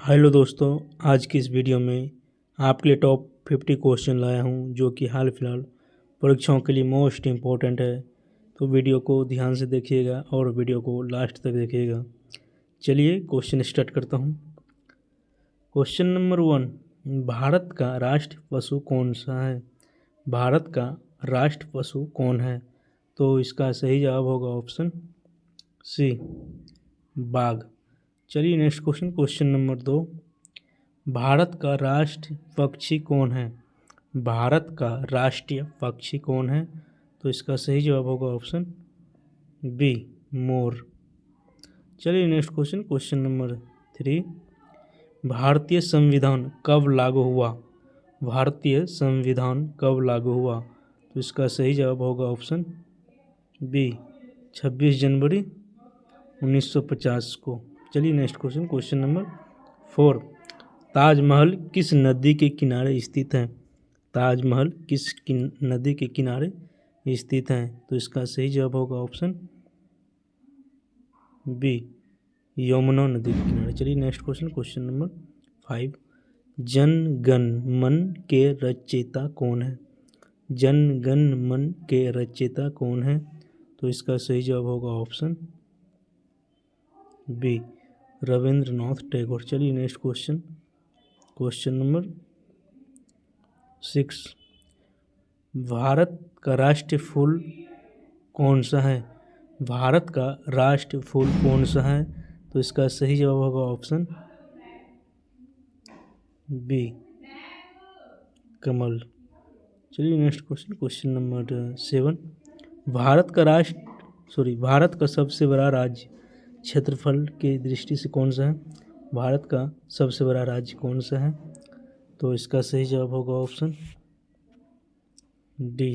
Hello दोस्तों, आज की इस वीडियो में आपके लिए टॉप 50 क्वेश्चन लाया हूं जो कि हाल फिलहाल परीक्षाओं के लिए मोस्ट इम्पोर्टेंट है। तो वीडियो को ध्यान से देखिएगा और वीडियो को लास्ट तक देखिएगा। चलिए क्वेश्चन स्टार्ट करता हूं। क्वेश्चन नंबर 1, भारत का राष्ट्र पशु कौन सा है? भारत का राष्ट्र पशु कौन है? तो इसका सही जवाब होगा ऑप्शन सी, बाघ। चलिए next question, question number 2, Bharat का राष्ट्रीय पक्षी कौन है? भारत का राष्ट्रीय पक्षी कौन है? तो इसका सही जवाब होगा ऑप्शन बी, मोर। चलिए नेक्स्ट क्वेश्चन, क्वेश्चन नंबर 3, भारतीय संविधान कब लागू हुआ? भारतीय संविधान कब लागू हुआ? तो इसका सही जवाब होगा ऑप्शन बी, 26 जनवरी 1950 को। चलिए next question, question number 4, Taj Mahal किस नदी के किनारे स्थित है? ताजमहल किस नदी के किनारे स्थित है? तो इसका सही जवाब होगा ऑप्शन बी, यमुना नदी के किनारे। चलिए next question, question number 5, Jana Gana मन के रचयिता कौन है? जन गण मन के रचयिता कौन है? तो इसका सही जवाब होगा ऑप्शन बी, रविंद्रनाथ टैगोर। चलिए next question, question number 6, Bharat का राष्ट्रीय फूल कौन सा है? भारत का राष्ट्रीय फूल कौन सा है? तो इसका सही जवाब होगा ऑप्शन बी, कमल। चलिए next question, question number 7, Bharat का सबसे बड़ा राज्य क्षेत्रफल की दृष्टि से कौन सा है? भारत का सबसे बड़ा राज्य कौन सा है? तो इसका सही जवाब होगा ऑप्शन डी,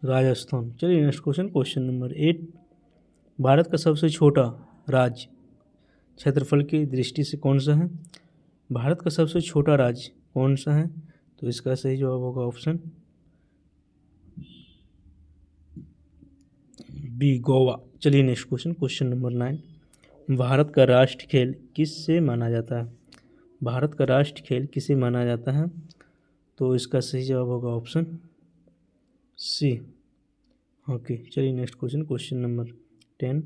राजस्थान। चलिए next question, question number 8, Bharat का सबसे छोटा राज्य क्षेत्रफल की दृष्टि से कौन सा है? भारत का सबसे छोटा राज्य कौन सा है? तो इसका सही जवाब होगा ऑप्शन बी, गोवा। चलिए next question, question number 9, Bharat का राष्ट्रीय खेल किससे माना जाता है? भारत का राष्ट्रीय खेल किसे माना जाता है? तो इसका सही जवाब होगा ऑप्शन सी, हॉकी। चलिए नेक्स्ट क्वेश्चन, क्वेश्चन नंबर 10,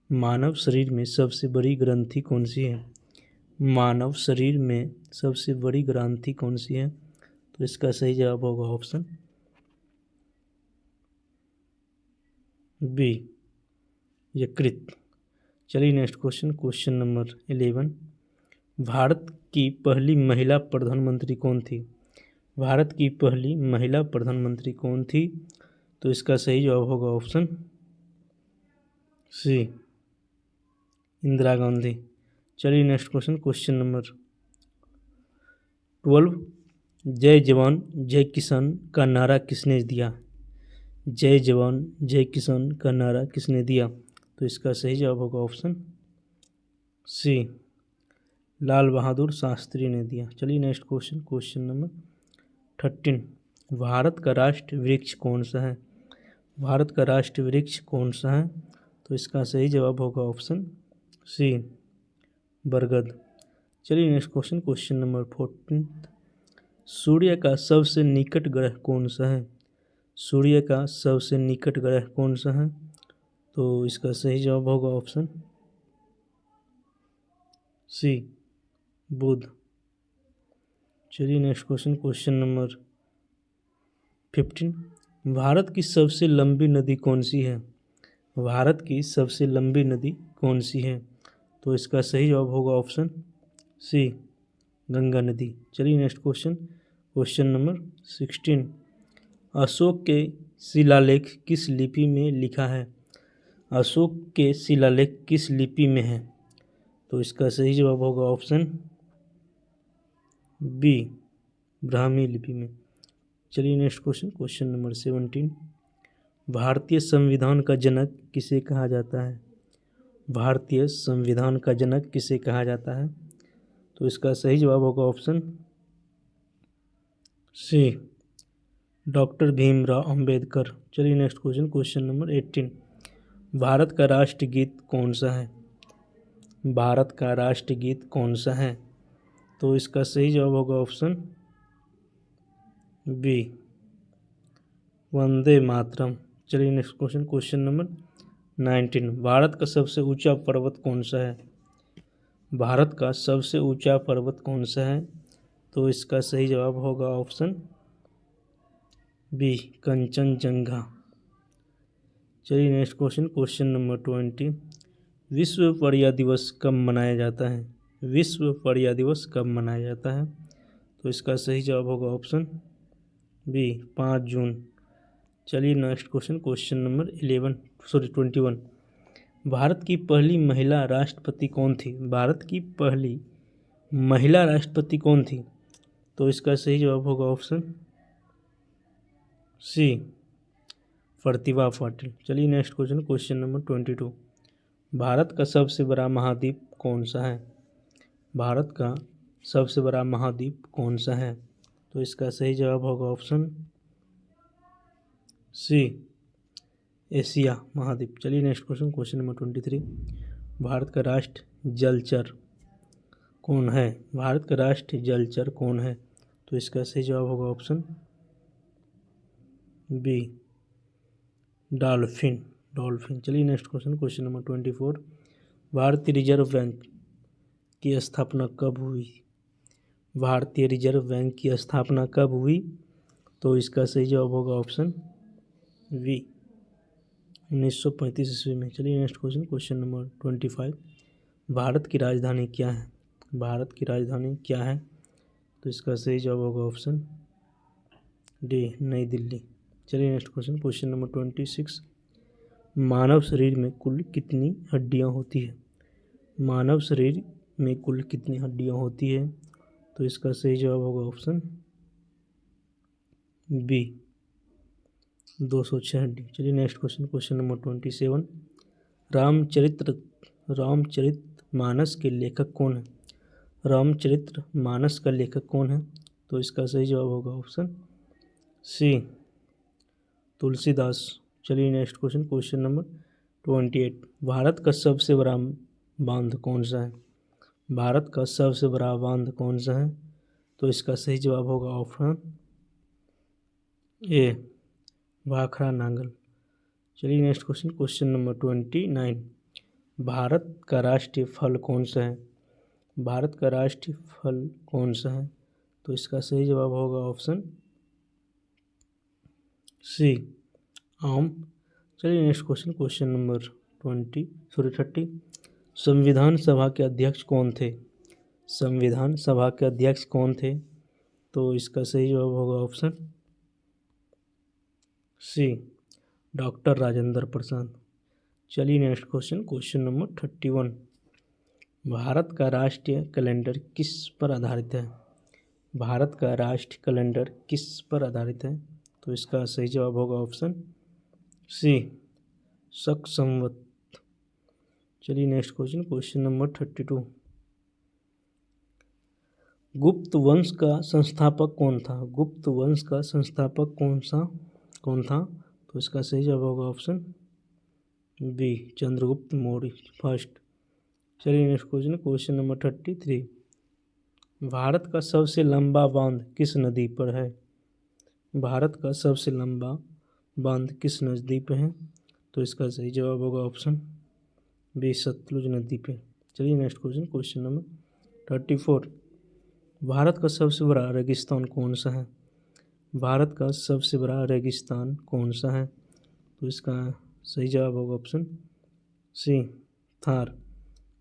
मानव शरीर में सबसे बड़ी ग्रंथि कौन सी है? मानव शरीर में सबसे बड़ी ग्रंथि कौन सी है? तो इसका सही जवाब होगा ऑप्शन बी, यकृत। चलिए next question, question number 11, Bharat की पहली महिला प्रधानमंत्री कौन थी? भारत की पहली महिला प्रधानमंत्री कौन थी? तो इसका सही जवाब होगा ऑप्शन सी, इंदिरा गांधी। चलिए नेक्स्ट क्वेश्चन, क्वेश्चन नंबर 12, जय जवान जय किसान का नारा किसने दिया? जय जवान जय किसान का नारा किसने दिया? तो इसका सही जवाब होगा ऑप्शन सी, लाल बहादुर शास्त्री ने दिया। चलिए next question, question number 13, Bharat का राष्ट्रीय वृक्ष कौन सा है? भारत का राष्ट्रीय वृक्ष कौन सा है? तो इसका सही जवाब होगा ऑप्शन सी, बरगद। चलिए नेक्स्ट क्वेश्चन, क्वेश्चन नंबर 14, सूर्य का सबसे निकट ग्रह कौन सा है? सूर्य का सबसे निकट ग्रह कौन सा है? तो इसका सही जवाब होगा ऑप्शन सी, बुध। चलिए next question, question number 15, Bharat की सबसे लंबी नदी कौन सी है? भारत की सबसे लंबी नदी कौन सी है? तो इसका सही जवाब होगा ऑप्शन सी, गंगा नदी। चलिए next question, question number 16, Ashok के शिलालेख किस लिपि में लिखा है? अशोक के शिलालेख किस लिपि में है? तो इसका सही जवाब होगा ऑप्शन बी, ब्राह्मी लिपि में। चलिए नेक्स्ट क्वेश्चन, क्वेश्चन नंबर 17, भारतीय संविधान का जनक किसे कहा जाता है? भारतीय संविधान का जनक किसे कहा जाता है? तो इसका सही जवाब होगा option C, doctor Bhimrao Ambedkar. चलिए next question, question number 18, Bharat का राष्ट्रगीत कौन सा है? भारत का राष्ट्रगीत कौन सा है? तो इसका सही जवाब होगा ऑप्शन बी, वंदे मातरम। चलिए next question, question number 19। Bharat का सबसे ऊंचा पर्वत कौन सा है? भारत का सबसे ऊंचा पर्वत कौन सा है? तो इसका सही जवाब होगा ऑप्शन बी, कंचनजंगा। चलिए नेक्स्ट क्वेश्चन, क्वेश्चन नंबर 20। विश्व पर्या दिवस कब मनाया जाता है? विश्व पर्या दिवस कब मनाया जाता है? तो इसका सही जवाब होगा ऑप्शन बी, 5 जून। चलिए next question, question number 21। Bharat की पहली महिला राष्ट्रपति कौन थी? भारत की पहली महिला राष्ट्रपति कौन थी? तो इसका सही जवाब होगा ऑप्शन सी, प्रतिभा पाटिल। चलिए next question, question number 22। Bharat का सबसे बड़ा महाद्वीप कौन सा है? भारत का सबसे बड़ा महाद्वीप कौन सा है? तो इसका सही जवाब होगा ऑप्शन सी, एशिया महाद्वीप। चलिए next question, question number 23। Bharat का राष्ट्र जलचर कौन है? भारत का राष्ट्र जलचर कौन है? तो इसका सही जवाब होगा ऑप्शन बी, डॉल्फिन। डॉल्फिन। चलिए नेक्स्ट क्वेश्चन, क्वेश्चन नंबर 24। भारतीय रिजर्व बैंक की स्थापना कब हुई? भारतीय रिजर्व बैंक की स्थापना कब हुई? तो इसका सही जवाब होगा ऑप्शन बी, 1935 ईस्वी में। चलिए next question, question number 25। Bharat की राजधानी क्या है? भारत की राजधानी क्या है? तो इसका सही जवाब होगा ऑप्शन डी, नई दिल्ली। चलिए नेक्स्ट क्वेश्चन, क्वेश्चन नंबर 26। मानव शरीर में कुल कितनी हड्डियां होती है? मानव शरीर में कुल कितनी हड्डियां होती है? तो इसका सही जवाब होगा ऑप्शन बी, 206 हड्डी। चलिए next question, question number 27। Ramcharitmanas के लेखक कौन है? रामचरित मानस का लेखक कौन है? तो इसका सही जवाब होगा ऑप्शन सी, तुलसीदास। चलिए next question, question number 28। Bharat का सबसे बड़ा बांध कौन सा है? भारत का सबसे बड़ा बांध कौन सा है? तो इसका सही जवाब होगा ऑप्शन ए, भाखड़ा नांगल। चलिए next question, question number 29। Bharat का राष्ट्रीय फल कौन सा है? भारत का राष्ट्रीय फल कौन सा है? तो इसका सही जवाब होगा ऑप्शन सी, आम। चलिए नेक्स्ट क्वेश्चन, क्वेश्चन नंबर 30। संविधान सभा के अध्यक्ष कौन थे? संविधान सभा के अध्यक्ष कौन थे? तो इसका सही जवाब होगा option C, doctor Rajendra Prasad. चलिए next question, question number 31। Bharat का राष्ट्रीय कैलेंडर किस पर आधारित है? भारत का राष्ट्रीय कैलेंडर किस पर आधारित है? तो इसका सही जवाब होगा ऑप्शन सी, शक संवत। चलिए नेक्स्ट क्वेश्चन, क्वेश्चन नंबर 32। गुप्त वंश का संस्थापक कौन था? गुप्त वंश का संस्थापक कौन था? तो इसका सही जवाब होगा option B, Chandragupta Maurya first. चलिए next question, question number 33। Bharat का सबसे लंबा बांध किस नदी पर है? भारत का सबसे लंबा बांध किस नदी पे है? तो इसका सही जवाब होगा ऑप्शन बी, सतलुज नदी पे। चलिए next question, question number 34। Bharat का सबसे बड़ा रेगिस्तान कौन सा है? भारत का सबसे बड़ा रेगिस्तान कौन सा है? तो इसका सही जवाब होगा ऑप्शन सी, थार।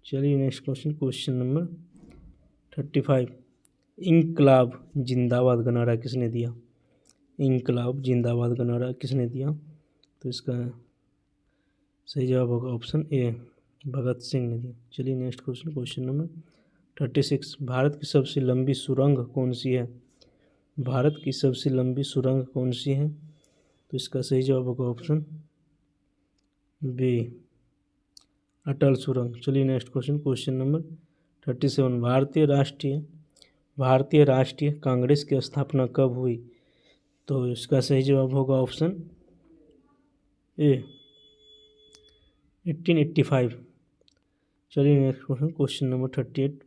चलिए नेक्स्ट क्वेश्चन, क्वेश्चन नंबर 35। इंकलाब जिंदाबाद का नारा किसने दिया? इंकलाब जिंदाबाद का नारा किसने दिया? तो इसका सही जवाब होगा ऑप्शन ए, भगत सिंह ने दिया। चलिए next question, question number 36। Bharat की सबसे लंबी सुरंग कौन सी है? भारत की सबसे लंबी सुरंग कौन सी है? तो इसका सही जवाब होगा ऑप्शन बी, अटल सुरंग। चलिए नेक्स्ट क्वेश्चन, क्वेश्चन नंबर 37। भारतीय राष्ट्रीय कांग्रेस की स्थापना कब हुई? तो इसका सही जवाब होगा ऑप्शन ए, 1885। चलिए next question, question number 38।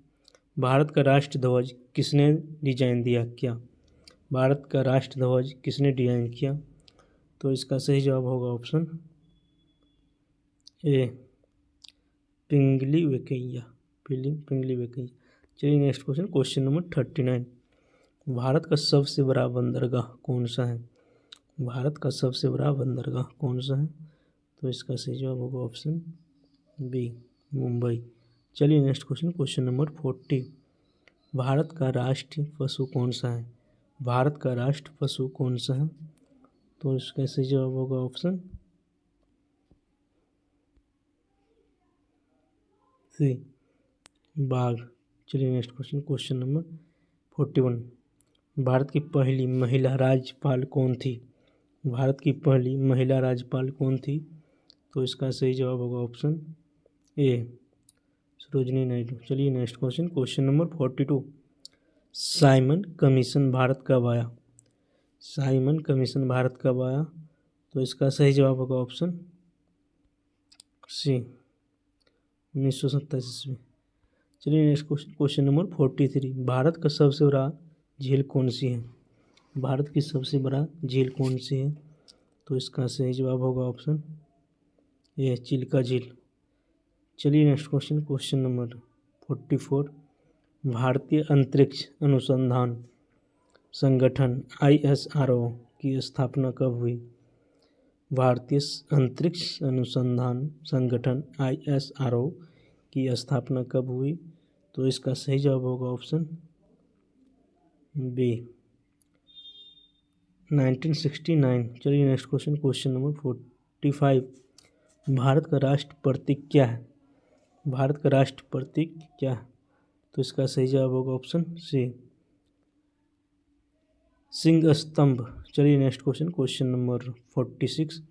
Bharat का राष्ट्र ध्वज किसने डिजाइन दिया क्या? भारत का राष्ट्र ध्वज किसने डिजाइन किया? तो इसका सही जवाब होगा ऑप्शन ए, पिंगली वेंकैया। पिंगली वेंकैया। चलिए next question, question number 39। Bharat का सबसे बड़ा बंदरगाह कौन सा है? भारत का सबसे बड़ा बंदरगाह कौन सा है? तो इसका सही जवाब होगा ऑप्शन बी, मुंबई। चलिए next question, question number 40। Bharat का राष्ट्रीय पशु कौन सा है? भारत का राष्ट्र पशु कौन सा है? तो इसका सही जवाब होगा ऑप्शन सी, बाघ। चलिए next question, question number 41। Bharat की पहली महिला राज्यपाल कौन थी? भारत की पहली महिला राज्यपाल कौन थी? तो इसका सही जवाब होगा ऑप्शन ए, सरोजिनी नायडू। चलिए next question, question number 42। Simon commission Bharat कब आया? साइमन कमीशन भारत कब आया? तो इसका सही जवाब होगा ऑप्शन सी, 1927 ईस्वी। चलिए next question, question number 43। Bharat का सबसे बड़ा झील कौन सी है? भारत की सबसे बड़ा झील कौन सी है? तो इसका सही जवाब होगा ऑप्शन ए, चिल्का झील। चलिए नेक्स्ट क्वेश्चन, क्वेश्चन नंबर 44। भारतीय अंतरिक्ष अनुसंधान संगठन ISRO की स्थापना कब हुई? भारतीय अंतरिक्ष अनुसंधान संगठन ISRO की स्थापना कब हुई? तो इसका सही जवाब होगा ऑप्शन बी, 1969। चलिए नेक्स्ट क्वेश्चन, क्वेश्चन नंबर 45। भारत का राष्ट्र प्रतीक क्या है? भारत का राष्ट्र प्रतीक क्या है? तो इसका सही जवाब होगा ऑप्शन सी, सिंह स्तंभ। चलिए next question, question number 46।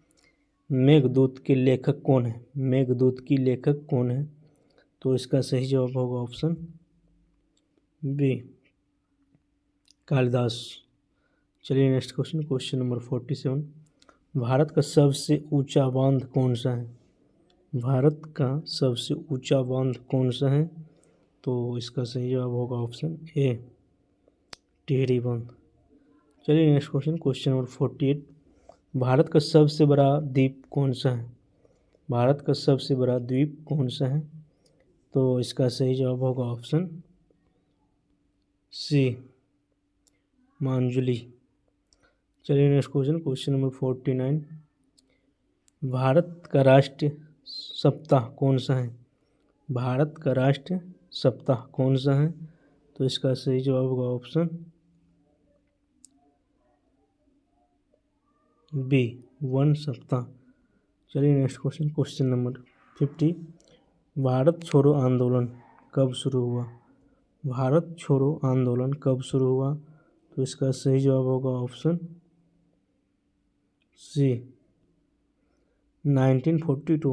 Meghdoot के लेखक कौन है? मेघदूत की लेखक कौन है? तो इसका सही जवाब होगा ऑप्शन बी, कालिदास। चलिए next question, question number 47। Bharat का सबसे ऊंचा बांध कौन सा है? भारत का सबसे ऊंचा बांध कौन सा है? तो इसका सही जवाब होगा ऑप्शन ए, टिहरी बांध। चलिए next question, question number 48। Bharat का सबसे बड़ा द्वीप कौन सा है? भारत का सबसे बड़ा द्वीप कौन सा है? तो इसका सही जवाब होगा ऑप्शन सी, मांजुली। चलिए next question, question number 49। Bharat का राष्ट्रीय सप्ताह कौन सा है? भारत का राष्ट्रीय सप्ताह कौन सा है? तो इसका सही जवाब होगा ऑप्शन बी, वन सप्ताह। चलिए next question, question number 50। Bharat छोड़ो आंदोलन कब शुरू हुआ? भारत छोड़ो आंदोलन कब शुरू हुआ? तो इसका सही जवाब होगा ऑप्शन सी, 1942।